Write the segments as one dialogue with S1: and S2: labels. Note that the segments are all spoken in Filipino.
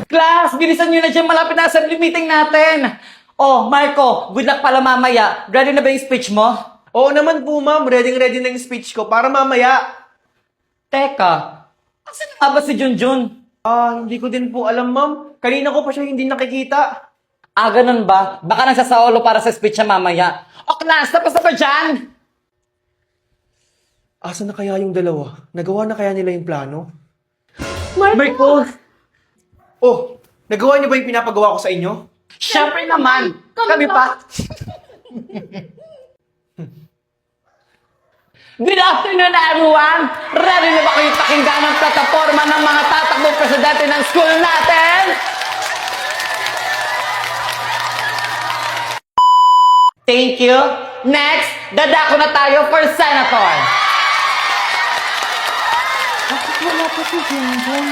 S1: Class, bilisan nyo na dyan. Malapit na assembly meeting natin. Oh, Marco, good luck pala mamaya. Ready na ba yung speech mo?
S2: Oo naman po, ma'am. Ready na yung speech ko para mamaya.
S1: Teka, asan na nga ba si Junjun?
S2: Hindi ko din po alam, ma'am. Kanina ko pa siya hindi nakikita.
S1: Ganun ba? Baka nagsasaulo para sa speech niya mamaya. O class, tapos na ba dyan?
S2: Asa na kaya yung dalawa? Nagawa na kaya nila yung plano?
S1: Marco!
S2: Oh, nagawa niyo ba yung pinapagawa ko sa inyo?
S1: Siyempre naman! Kami pa! Good afternoon, everyone! Ready na ba kayo pakinggan ang plataforma ng mga tatakbong presidente ng school natin? Thank you. Next, dadako na tayo for senator. Bakit wala pa si Junjun?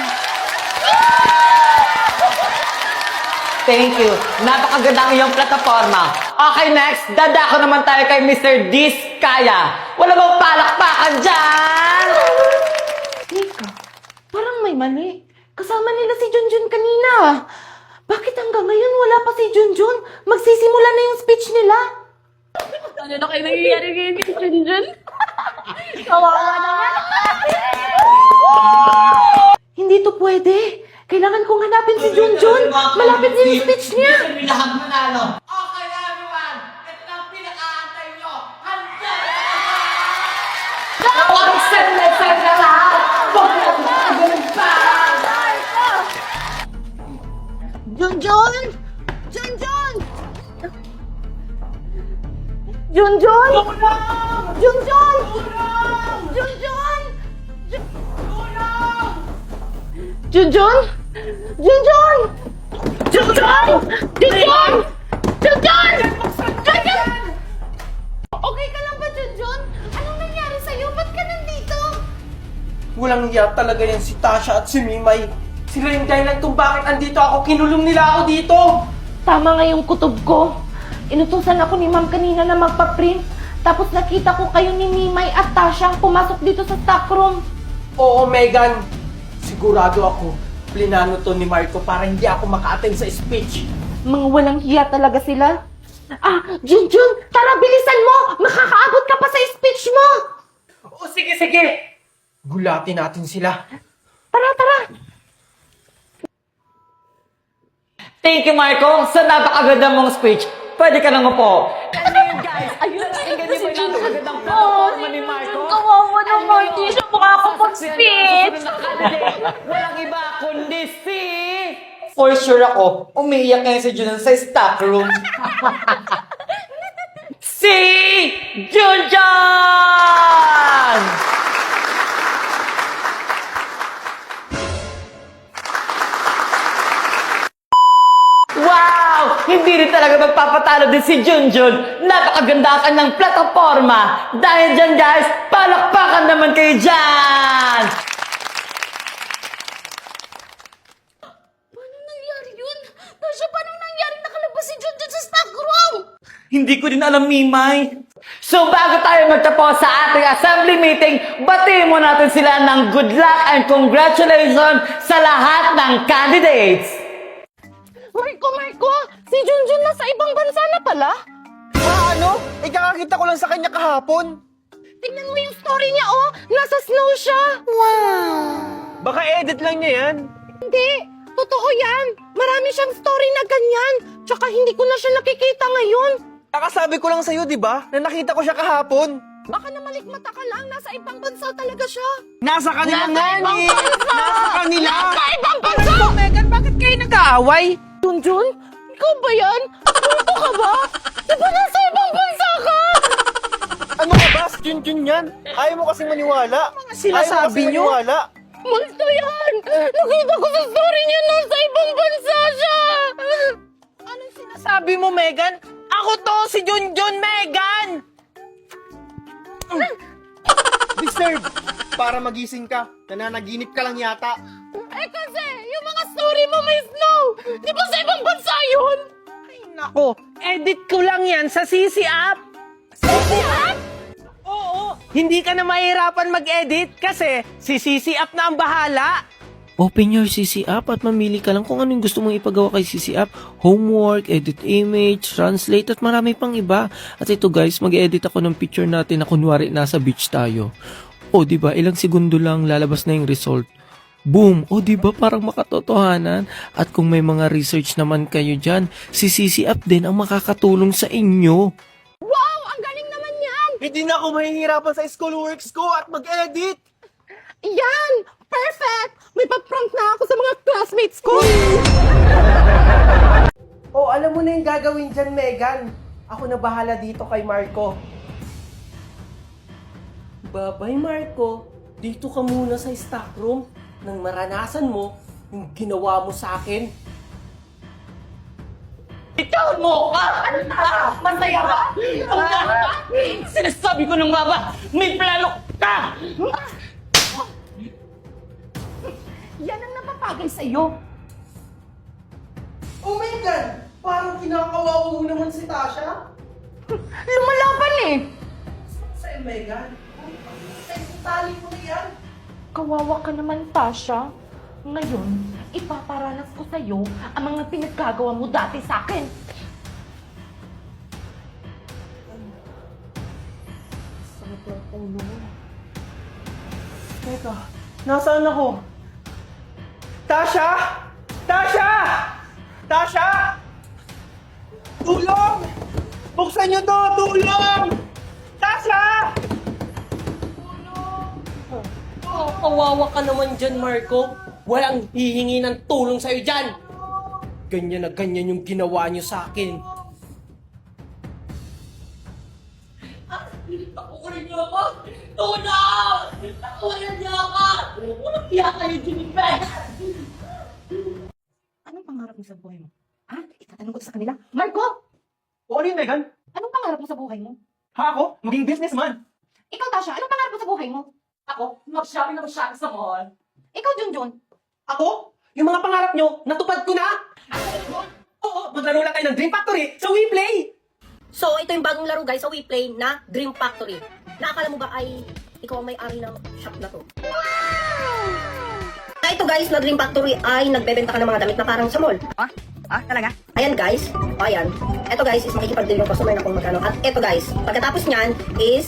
S1: Thank you. Napakaganda ang iyong plataforma. Okay, next, dadako naman tayo kay Mr. Diskaya. Wala bang palakpakan dyan?
S3: Teka, parang may mali. Kasama nila si Junjun kanina. Bakit hanggang ngayon wala pa si Junjun? Magsisimula na yung speech nila.
S4: Ano na kayo nangyayari ngayon kay Junjun? Kawawa naman.
S3: Hindi to pwede. Kailangan kong hanapin si Junjun. Malapit na yung speech niya.
S1: Lahat manalo. Okay, everyone. Ito na ang pinakaantay nyo. Handa na kayo! Ang send na lahat! Pagkakagod pa!
S3: Junjun! Junjun! Junjun! Junjun! Junjun! Junjun! Junjun! Junjun! Junjun! Junjun! Junjun! Okay ka lang ba, Junjun? Anong nangyari sa'yo? Ba't ka nandito?
S2: Walang hiya talaga yan si Tasha at si Mimay. Sila yung dahilan kung bakit andito ako. Kinulong nila ako dito.
S3: Tama nga yung kutob ko. Inutusan ako ni Ma'am kanina na magpa-print. Tapos nakita ko kayo ni Mimay at Tasha pumasok dito sa stockroom.
S2: Oo, Megan. Sigurado ako, plinano to ni Marco para hindi ako maka-attend sa speech.
S3: Mga walang hiya talaga sila. Junjun! Tara, bilisan mo! Makakaabot ka pa sa speech mo!
S2: Oo, sige. Gulatin natin sila.
S3: Tara!
S1: Thank you, Marco, sa napakaganda mong speech. Pwede ka nang upo. Ayun, guys. Ayun, pakinggan niyo po yung napakagandang plataforma ni Marco.
S4: Kawawa naman. Hindi siya makakapag-speech.
S1: Walang iba kundi si... For sure ako, umiiyak ngayon si Junjun sa stock room. Si Junjun! Wow! Hindi rin talaga magpapatalo din si Junjun. Napakaganda ang kanyang plataforma. Dahil dyan, guys, palakpakan naman kayo dyan!
S4: Paano nangyari yun? Tasha, paano nangyari nakalabas si Junjun sa stockroom?
S1: Hindi ko din alam, Mimay. So bago tayo magtapos sa ating assembly meeting, batiin mo natin sila ng good luck and congratulations sa lahat ng candidates.
S3: Marco! Si Junjun nasa ibang bansa na pala?
S2: Ano? Ikakakita ko lang sa kanya kahapon.
S3: Tingnan mo yung story niya, oh! Nasa snow siya! Wow!
S2: Baka edit lang niya yan.
S3: Hindi! Totoo yan! Marami siyang story na ganyan! Tsaka hindi ko na siya nakikita ngayon!
S2: Kakasabi ko lang sa'yo, di ba? Na nakita ko siya kahapon.
S3: Baka namalikmata ka lang, nasa ibang bansa talaga siya!
S2: Nasa kanila
S3: Nasa
S2: nga
S3: ibang
S2: eh.
S3: bansa!
S2: Nasa kanila.
S3: Nasa ibang bansa!
S2: Megan, bakit kayo nag-aaway?
S3: Junjun? Ikaw ba yan? Punto ka ba? Di ba nasa ibang bansa ka?
S2: Ano ka ba? Junjun yan. Ayaw mo kasing maniwala.
S3: sinasabi niyo?
S2: Maniwala.
S3: Multo yan! Nakita ko sa story niya nasa ibang bansa siya!
S5: Anong sinasabi mo, Megan? Ako to, si Junjun, Megan!
S2: Disturb! Para magising ka. Nananaginip ka lang yata.
S3: Eh kasi, yung mga story mo may snow! Di ba sa ibang bansa yun?
S5: Ay, nako, edit ko lang yan sa CC app.
S3: CC app?
S5: Oo, hindi ka na mahirapan mag-edit kasi si CC app na ang bahala.
S2: Open your CC app at mamili ka lang kung anong gusto mong ipagawa kay CC app. Homework, edit image, translate at marami pang iba. At ito guys, mag-edit ako ng picture natin na kunwari nasa beach tayo. O diba, ilang segundo lang lalabas na yung result. Boom! O diba, parang makatotohanan. At kung may mga research naman kayo dyan, si CC app din ang makakatulong sa inyo.
S4: Wow! Ang galing naman yan!
S2: Hindi na ako mahihirapan sa schoolworks ko at mag-edit.
S3: Yan! Perfect! May pa-prank na ako sa mga classmates ko!
S2: Oh, alam mo na yung gagawin dyan, Megan. Ako na bahala dito kay Marco. Babay, Marco. Dito ka muna sa stock room nang maranasan mo yung ginawa mo sa akin.
S1: Ikaw mo ka! Ano ka? Masaya ka? Ang ka? Sinasabi ko nung baba, may plano ka!
S3: Yan ang napapagay sa'yo.
S2: Oh, Megan! Parang kinakawawa mo naman si Tasha.
S3: Lumalaban eh!
S2: Sa'yo, Megan. Sa'yo, tali mo na yan.
S3: Kawawa ka naman, Tasha. Ngayon, ipaparanas ko sa'yo ang mga pinaggagawa mo dati sa akin.
S2: Sakit ng ulo mo. Teka, nasaan ako? Tasha! Tasha! Tasha! Tulong! Buksan niyo to! Tulong! Tasha! Oh, kawawa ka naman dyan, Marco. Walang hihingi ng tulong sa'yo dyan. Ganyan na ganyan yung ginawa niyo sa akin.
S1: Takukulin niyo ako! Tulong! Takukulin niyo ako! Walang hiya kayo, Jennifer!
S3: Anong pangarap mo sa buhay mo? Ha? Itatanong ko to sa kanila. Marco!
S2: O ano yun, Megan?
S3: Anong pangarap mo sa buhay mo?
S2: Ha ako? Maging businessman.
S3: Ikaw, Tasha, anong pangarap mo sa buhay mo?
S1: Ako, mag-shopping na mag-shopping sa mall.
S3: Ikaw, Junjun.
S2: Ako? Yung mga pangarap nyo, natupad ko na! Oo, maglaro lang kayo ng Dream Factory sa WePlay!
S6: So, ito yung bagong laro guys sa WePlay na Dream Factory. Nakakala mo ba ay ikaw ang may-ari ng shop na to? Na ito guys, na Dream Factory ay nagbebenta ka ng mga damit na parang sa mall.
S3: Talaga?
S6: Ayan guys, ayan. Ito guys is makikipag-deal yung customer na kung magkano. At ito guys, pagkatapos niyan is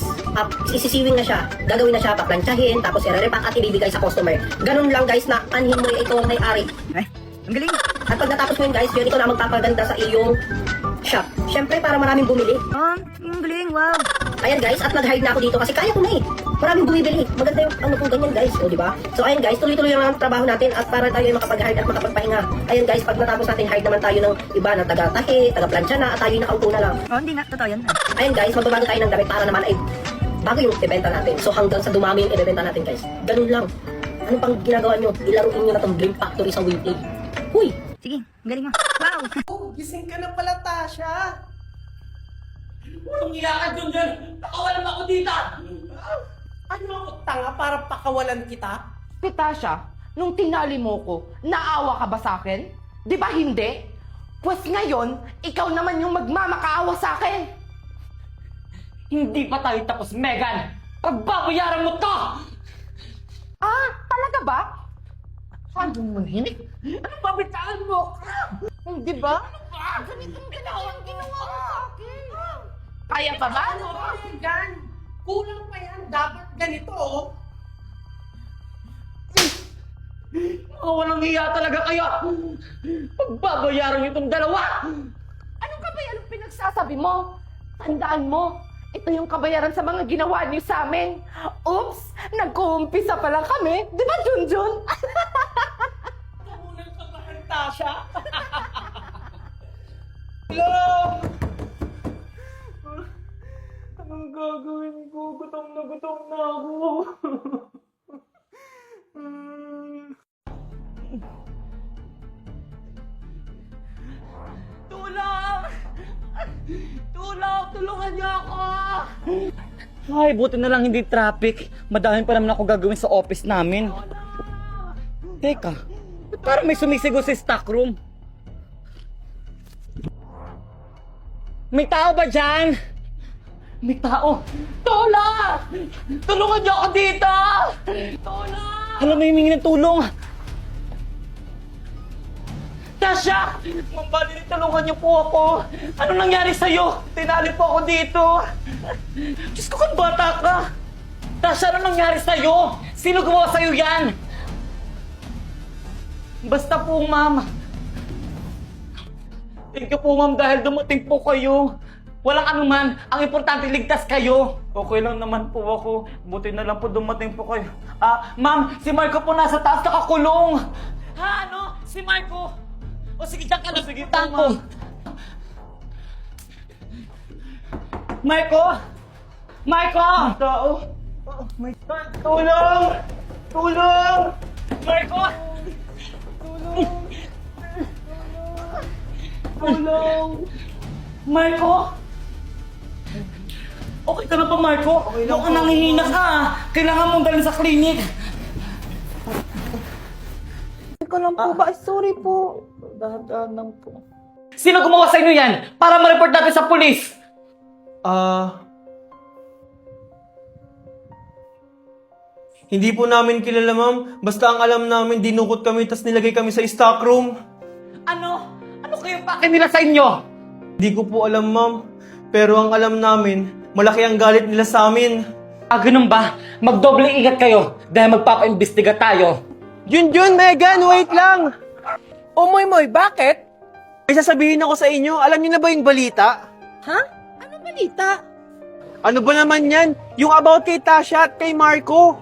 S6: isisiwing na siya. Gagawin na siya, paplansyahin, tapos i-repack at ibibigay sa customer. Ganun lang guys na anhin mo yung ikaw ang may-ari.
S3: Ang galing.
S6: At pag natapos mo yun guys, yun ikaw na magpapaganda sa iyong shop. Siyempre para maraming bumili.
S3: Ang galing, wow.
S6: Ayan guys, at nag-hide na ako dito kasi kaya ko na eh. Maraming bumibili. Maganda yung ano kung ganyan guys. O diba? So ayan guys, tuloy-tuloy lang ang trabaho natin at para tayo ay makapag-hide at makapagpahinga. Ayan guys, pag natapos natin, hide naman tayo ng iba na taga-tahi, taga-plansya na at tayo yung nakaupo na lang.
S3: Hindi nga, totoo yan.
S6: Ayan guys, magbabago tayo ng damit para naman ay bago yung ibenta natin. So hanggang sa dumami yung ibenta natin guys. Ganun lang. Ano pang ginagawa nyo? Ilaruin nyo na tong Dream Factory sa WePlay. Huy!
S3: Sige, galing mo. Wow.
S2: Oh, gising ka na pala, Tasha!
S1: Walang hiya ka, Junjun! Pakawalan ako dito!
S2: Ano ako, tanga para pakawalan kita?
S3: Tasha, nung tinali mo ko, naawa ka ba sa akin? Di ba hindi? Pues ngayon, ikaw naman yung magmamakaawa sa akin.
S1: Hindi pa tayo tapos, Megan! Pagbabayaran mo to!
S3: Talaga ba? Saan mo manhimik?
S1: Anong babitaan mo?
S3: Di ba? Ganitong ginawa mo sa akin. Kaya pa ba?
S2: Megan! Kulang pa yan. Dapat ganito, oh.
S1: Mga walang hiya talaga kayo! Pagbabayaran niyo itong dalawa!
S3: Anong kabayaran pinagsasabi mo? Tandaan mo, ito yung kabayaran sa mga ginawa niyo sa amin. Oops! Nag-uumpisa pa lang kami. Di ba, Junjun?
S2: Unang kabahan, Tasha. Hello! Anong gagawin ko? Gutom na ako.
S1: Tulong! Tulong! Tulungan niyo ako! Ay, buti na lang hindi traffic. Madami pa naman ako gagawin sa office namin. Teka, ba't parang may sumisigaw sa stock room? May tao ba dyan? May tao! Tulong! Tulungan niyo ako dito! Tulong! Alam mo, humingi ng tulong! Tasha! Ma'am Valerie, tulungan niyo po ako. Ano nangyari sa'yo? Tinali po ako dito. Diyos ko, kung bata ka. Tasha, ano nangyari sa'yo? Sino gumawa sa'yo yan? Basta po, ma'am. Thank you po, ma'am, dahil dumating po kayo. Walang anuman. Ang importante, ligtas kayo. Okay lang naman po ako. Buti na lang po dumating po kayo. Ma'am, si Marco po nasa taas nakakulong. Ha, ano? Si Marco? O sige, dyan ka na. Sige po, ma'am. Marco? Marco! Tao? Tulong! Tulong! Marco! Tulong! Marco? Okay ka na ba, Marco? Okay lang. Mukhang nangihina ka. Kailangan mong dalhin sa klinik.
S3: Ko lang po ba? Sorry po.
S1: Dahan-dahan lang po. Sino gumawa sa inyo yan? Para ma-report natin sa pulis.
S7: Hindi po namin kilala, ma'am. Basta ang alam namin, dinukot kami tas nilagay kami sa stock room.
S1: Ano? Ano kayo pake nila sa inyo?
S7: Hindi ko po alam, ma'am. Pero ang alam namin, malaki ang galit nila sa amin.
S1: Ganun ba? Magdoble ingat kayo dahil magpapaimbestiga tayo.
S5: Junjun, Megan, wait lang! O Moy, bakit? May sasabihin ako sa inyo, alam niyo na ba yung balita?
S3: Ha? Ano balita?
S5: Ano ba naman yan? Yung about kay Tasha at kay Marco.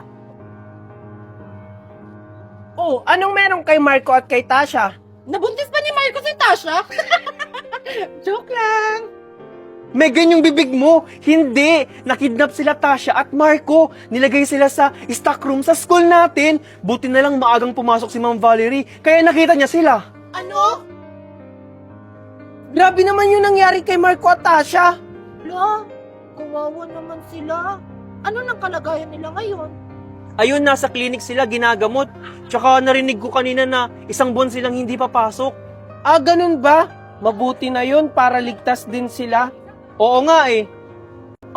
S5: Oh, anong meron kay Marco at kay Tasha?
S3: Nabuntis pa ni Marco si Tasha? Joke lang.
S5: Megan, yung bibig mo! Hindi! Nakidnap sila Tasha at Marco. Nilagay sila sa stock room sa school natin. Buti na lang maagang pumasok si Ma'am Valerie, kaya nakita niya sila.
S3: Ano?
S5: Grabe naman yung nangyari kay Marco at Tasha.
S3: La, kawawa naman sila. Ano nang kalagayan nila ngayon?
S5: Ayun, nasa clinic sila, ginagamot. Tsaka narinig ko kanina na isang buwan silang hindi papasok. Ganun ba? Mabuti na yun para ligtas din sila. Oo nga eh.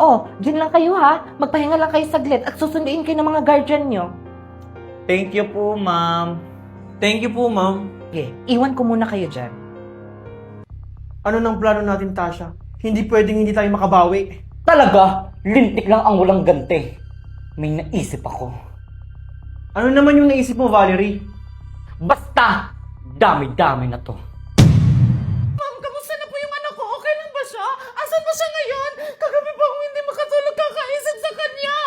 S3: Oh, dyan lang kayo ha. Magpahinga lang kayo saglit at susunduin kayo ng mga guardian nyo.
S1: Thank you po, ma'am.
S7: Thank you po, ma'am.
S3: Okay, iwan ko muna kayo dyan.
S7: Ano nang plano natin, Tasha? Hindi pwedeng hindi tayo makabawi.
S1: Talaga? Lintik lang ang walang ganti. May naisip ako.
S7: Ano naman yung naisip mo, Valerie?
S1: Basta, dami-dami na to.
S3: Ma'am, kamusta na po yung anak ko? Okay lang ba siya? Asan ba siya ngayon? Kagabi pa akong hindi makatulog kakaisip sa kanya.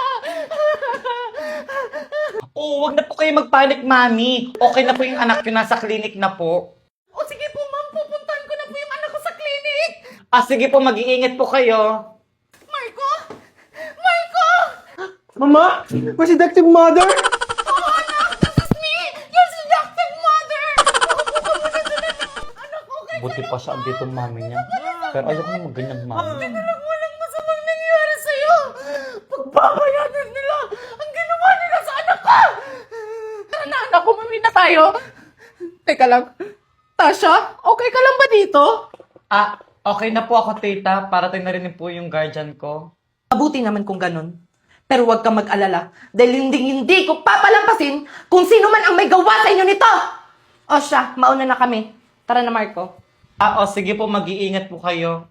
S1: Wag na po kayo magpanik, mami. Okay na po yung anak nyo, nasa klinik na po.
S3: O sige po ma'am, pupuntahan ko na po yung anak ko sa clinic.
S1: Sige po, mag-iingat po kayo.
S3: Marco? Marco!
S7: Mama? May seductive mother?
S3: Oh anak, this is me! Your seductive mother! Anak ko, okay
S1: Buti pa siya dito mami niya. Pero ayoko na mag-ganyan, mami.
S3: walang masamang nangyari sa'yo. Pagbabayanan nila ang ginawa nila sa anak ko! Tara na anak, umuwi na tayo. Teka lang, Tasha, okay ka lang ba dito?
S1: Okay na po ako, tita. Parating na rin po yung guardian ko.
S3: Mabuti naman kung ganun. Pero huwag kang mag-alala dahil hindi ko papalampasin kung sino man ang may gawa sa inyo nito. O siya, mauna na kami. Tara na, Marco.
S1: Sige po, mag-iingat po kayo.